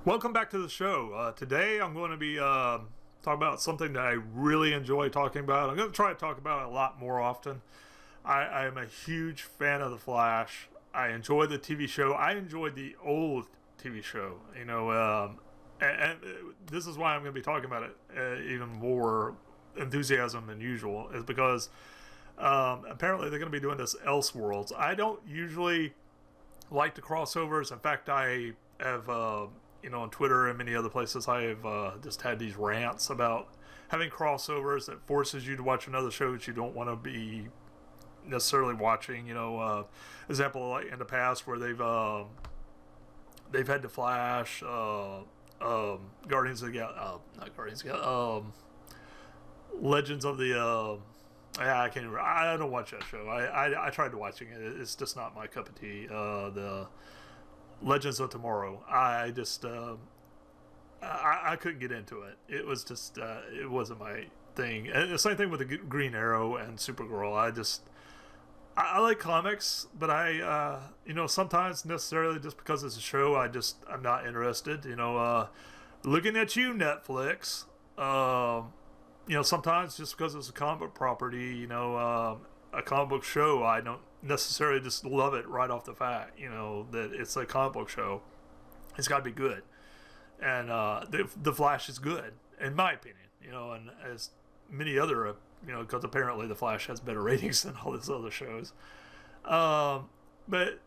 Welcome back to the show. Today I'm going to be talking about something that I really enjoy talking about. I'm going to try to talk about it a lot more often. I am a huge fan of The Flash. I enjoy the TV show. I enjoyed the old TV show, and this is why I'm going to be talking about it even more enthusiasm than usual, is because apparently they're going to be doing this Elseworlds. I don't usually like the crossovers. In fact, I have on Twitter and many other places, I have just had these rants about having crossovers that forces you to watch another show that you don't want to be necessarily watching. Example, like in the past where they've had the Flash, Guardians of the not Guardians of the Legends of the I can't remember. I don't watch that show. I tried watching it. It's just not my cup of tea. The Legends of Tomorrow. I just I couldn't get into it. It was just it wasn't my thing. And the same thing with the Green Arrow and Supergirl. I like comics, but I sometimes necessarily just because it's a show, I'm not interested. Looking at you, Netflix. Sometimes just because it's a comic book property, a comic book show, I don't necessarily just love it right off the bat. That it's a comic book show. It's got to be good, and the Flash is good in my opinion. And as many other, because apparently the Flash has better ratings than all these other shows. But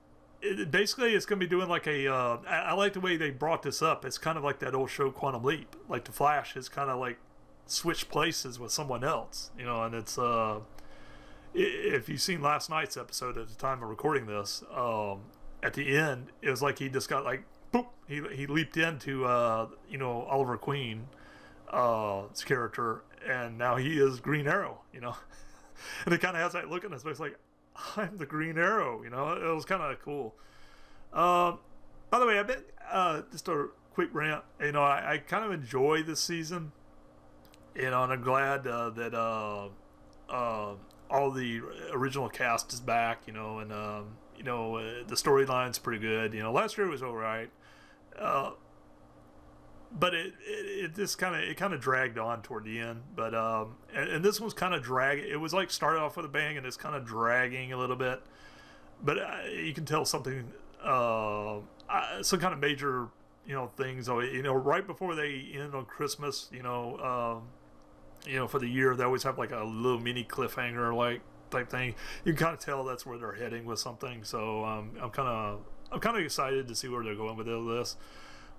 basically, it's going to be doing like a. I like the way they brought this up. It's kind of like that old show Quantum Leap. Like the Flash is kind of like switch places with someone else, and it's if you've seen last night's episode at the time of recording this, at the end it was like he just got like boop, he leaped into Oliver Queen's character, and now he is Green Arrow, and it kind of has that look in his face like, I'm the Green Arrow, it was kind of cool. By the way, I've been just a quick rant, I kind of enjoy this season. And I'm glad that all the original cast is back, and the storyline's pretty good. Last year was all right, but it just kind of dragged on toward the end. But and this one's kind of dragging. It was like started off with a bang, and it's kind of dragging a little bit. But you can tell something, some kind of major, things. Right before they end on Christmas, for the year, they always have like a little mini cliffhanger like type thing. You can kind of tell that's where they're heading with something. So I'm kind of excited to see where they're going with all this.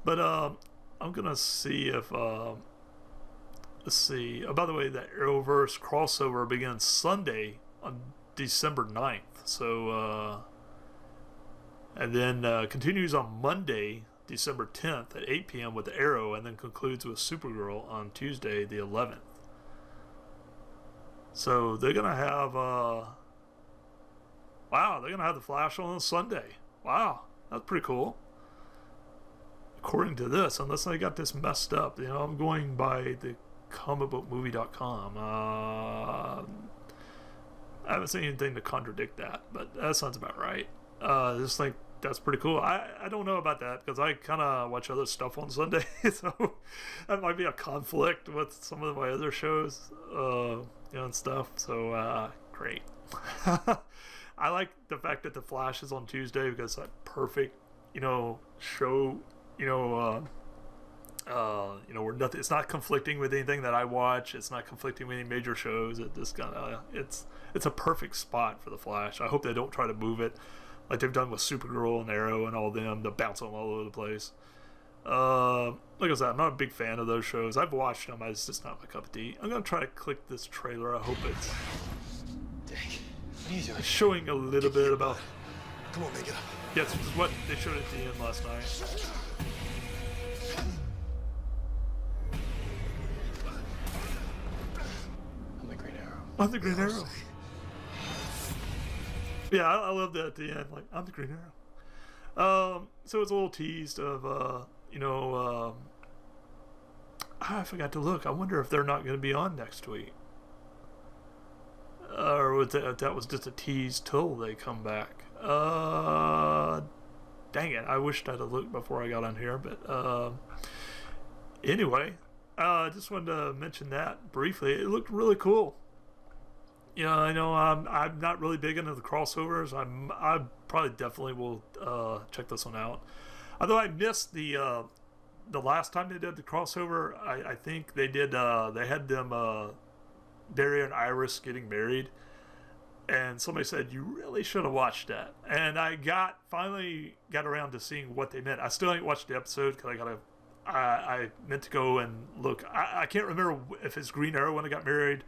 But I'm gonna see if let's see. By the way, the Arrowverse crossover begins Sunday on December 9th. So and then continues on Monday, December 10th at 8 p.m. with the Arrow, and then concludes with Supergirl on Tuesday, the 11th. So they're gonna have they're gonna have the Flash on Sunday. Wow, that's pretty cool. According to this, unless I got this messed up, I'm going by the comicbookmovie.com. I haven't seen anything to contradict that, but that sounds about right. Just think that's pretty cool. I don't know about that because I kind of watch other stuff on Sunday, so that might be a conflict with some of my other shows, and stuff. So great. I like the fact that the Flash is on Tuesday because it's a perfect, show. Where nothing. It's not conflicting with anything that I watch. It's not conflicting with any major shows. It just it's a perfect spot for the Flash. I hope they don't try to move it like they've done with Supergirl and Arrow and all them, to bounce them all over the place. Like I said, I'm not a big fan of those shows. I've watched them, it's just not my cup of tea. I'm gonna try to click this trailer. I hope it's what are you doing? Showing a little bit about. Come on, make it up. Yes, this is what they showed at the end last night. I'm the Green Arrow. I'm the Green Arrow. Yeah, I love that at the end. Like, I'm the Green Arrow. So it's a little teased of, I forgot to look. I wonder if they're not going to be on next week. Or if that was just a tease till they come back. Dang it, I wished I'd have looked before I got on here, but anyway, I just wanted to mention that briefly. It looked really cool. You know, I know I'm not really big into the crossovers. I probably definitely will check this one out. Although I missed the last time they did the crossover. I think they did. They had them Daria and Iris getting married, and somebody said you really should have watched that. And I finally got around to seeing what they meant. I still ain't watched the episode because I meant to go and look. I can't remember if it's Green Arrow when I got married,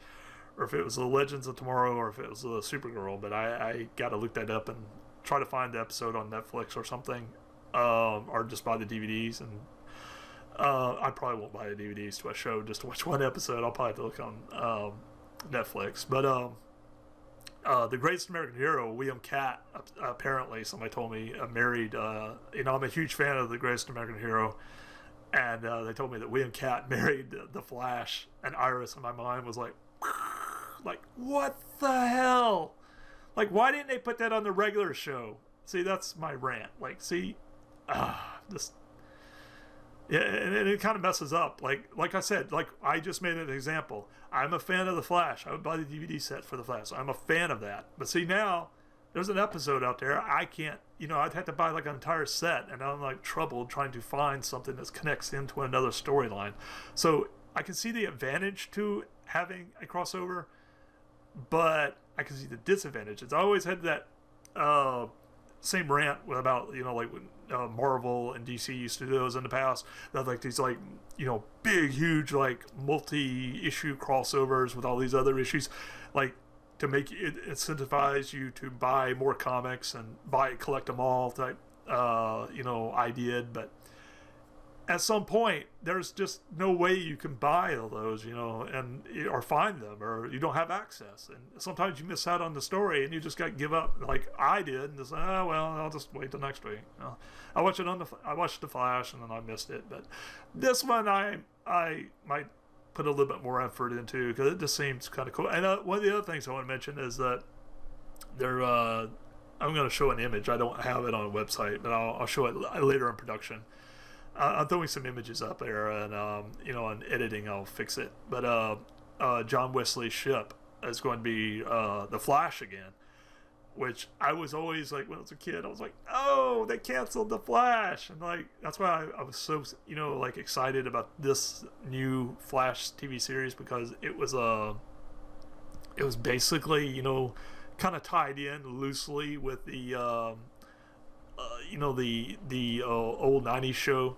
or if it was the Legends of Tomorrow, or if it was the Supergirl. But I got to look that up and try to find the episode on Netflix or something, or just buy the DVDs. And I probably won't buy the DVDs to a show just to watch one episode. I'll probably have to look on Netflix. But the Greatest American Hero, William Katt, apparently somebody told me, married. You know, I'm a huge fan of the Greatest American Hero. And they told me that William Katt married the Flash, and Iris, and my mind was like, what the hell? Like, why didn't they put that on the regular show? See, that's my rant. Like, see, this, yeah, and it kind of messes up. Like I said, like I just made an example. I'm a fan of the Flash. I would buy the DVD set for the Flash. I'm a fan of that. But see, now there's an episode out there I can't. You know, I'd have to buy like an entire set, and I'm like troubled trying to find something that connects into another storyline. So I can see the advantage to having a crossover, but I can see the disadvantages. I always had that same rant about, you know, like when Marvel and DC used to do those in the past. They had like these like, you know, big, huge like multi-issue crossovers with all these other issues, like to make it incentivize you to buy more comics and collect them all type, you know, I did. But at some point, there's just no way you can buy all those, you know, or find them, or you don't have access. And sometimes you miss out on the story, and you just got to give up, like I did, and just well, I'll just wait till next week. I watched the Flash, and then I missed it. But this one, I might put a little bit more effort into because it just seems kind of cool. And one of the other things I want to mention is that they're I'm going to show an image. I don't have it on a website, but I'll show it later in production. I'm throwing some images up there, and you know, in editing I'll fix it. But John Wesley's ship is going to be the Flash again, which I was always like, when I was a kid, I was like, oh, they canceled the Flash, and like that's why I was so, you know, like excited about this new Flash TV series, because it was basically, you know, kind of tied in loosely with the you know, the old 90s show.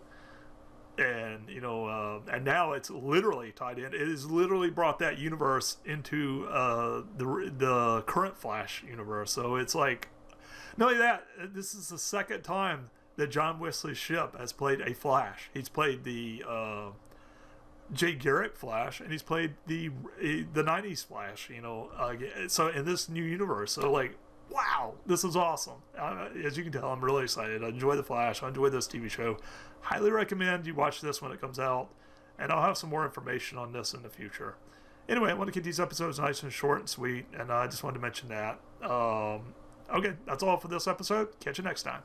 And, you know, and now it's literally tied in. It has literally brought that universe into the current Flash universe. So it's like, not only that, this is the second time that John Wesley's ship has played a Flash. He's played the Jay Garrick Flash, and he's played the 90s Flash, you know. So in this new universe, so like, wow, this is awesome. As you can tell, I'm really excited. I enjoy the Flash. I enjoy this TV show. Highly recommend you watch this when it comes out, and I'll have some more information on this in the future. Anyway, I want to keep these episodes nice and short and sweet, and I just wanted to mention that. Okay, that's all for this episode. Catch you next time.